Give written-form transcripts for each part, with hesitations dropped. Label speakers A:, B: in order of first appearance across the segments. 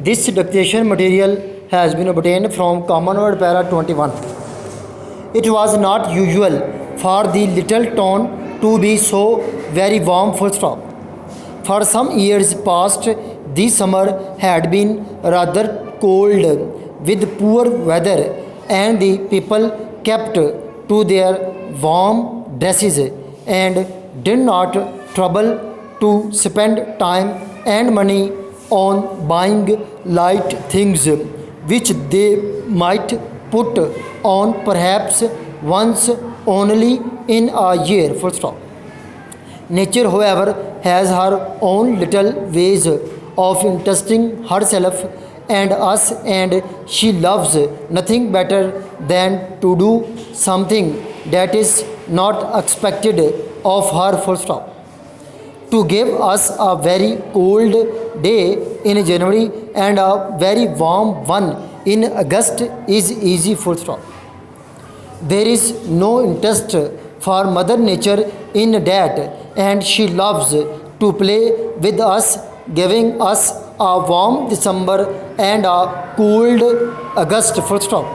A: This dictation material has been obtained from Commonwealth Para 21. It was not usual for the little town to be so very warm, full stop. For some years past, the summer had been rather cold with poor weather, and the people kept to their warm dresses and did not trouble to spend time and money on buying light things which they might put on perhaps once only in a year. Full stop. Nature, however, has her own little ways of interesting herself and us, and she loves nothing better than to do something that is not expected of her. Full stop. To give us a very cold day in January and a very warm one in August is easy. Full stop. There is no interest for Mother Nature in that, and she loves to play with us, giving us a warm December and a cold August. Full stop.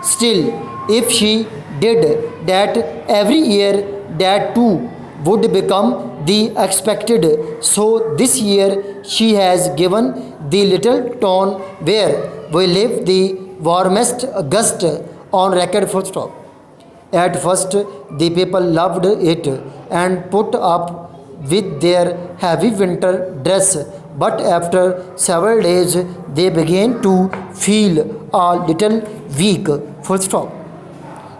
A: Still, if she did that every year, that too would become the expected. So this year she has given the little town where we live the warmest August on record. Full stop. At first the people loved it and put up with their heavy winter dress, but after several days they began to feel a little weak. Full stop.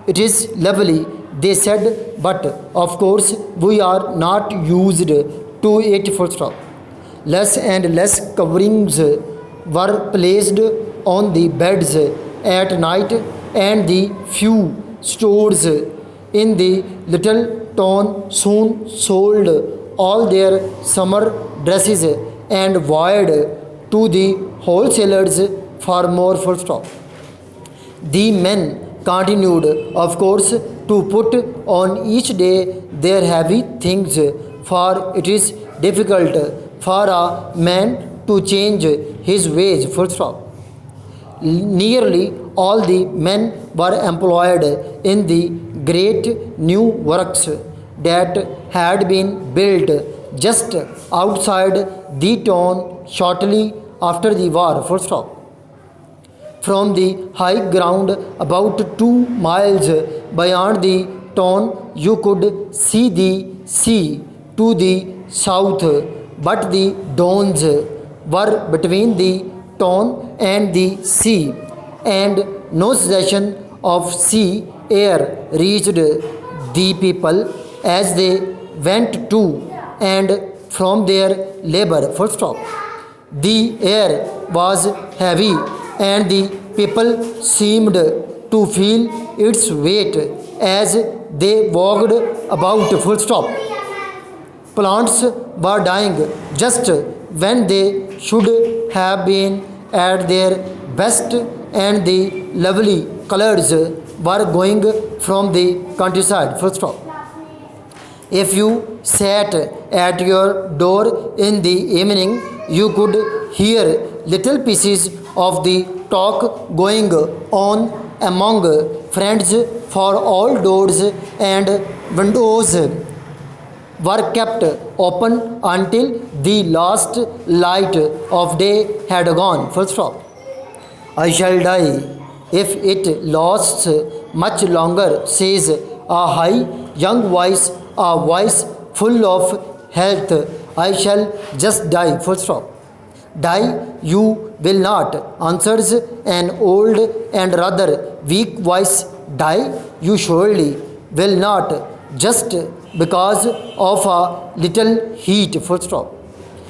A: It is lovely, they said, but of course we are not used to it. Full stop. Less and less coverings were placed on the beds at night, and the few stores in the little town soon sold all their summer dresses and wired to the wholesalers for more. Full stop. The men continued, of course, to put on each day their heavy things, for it is difficult for a man to change his ways. Full stop. Nearly all the men were employed in the great new works that had been built just outside the town shortly after the war. Full stop. From the high ground about 2 miles beyond the town, you could see the sea to the south, but the downs were between the town and the sea, and no suggestion of sea air reached the people as they went to and from their labor. Full stop. The air was heavy, and the people seemed to feel its weight as they walked about. Full stop. Plants were dying just when they should have been at their best, and the lovely colors were going from the countryside. Full stop. If you sat at your door in the evening, you could hear little pieces of the talk going on among friends, for all doors and windows were kept open until the last light of day had gone. Full stop. I shall die if it lasts much longer, says a high young voice, a voice full of health. I shall just die. Full stop. Die you will not, answers an old and rather weak voice. Die you surely will not, just because of a little heat. Full stop.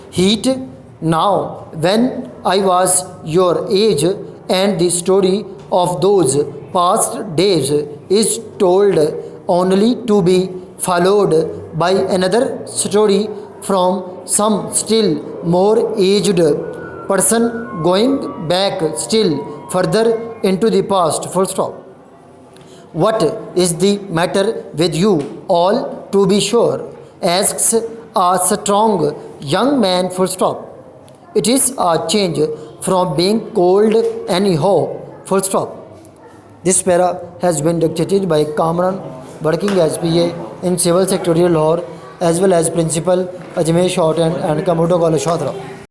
A: Heat? Now, when I was your age and the story of those past days is told only to be followed by another story from some still more aged person going back still further into the past. Full stop. What is the matter with you all, to be sure? Asks a strong young man. Full stop. It is a change from being called anyhow, full stop. This para has been dictated by Kamran working as PA in Civil Secretarial Lahore as well as Principal Ajmer Shorten and Commodore College Shadra.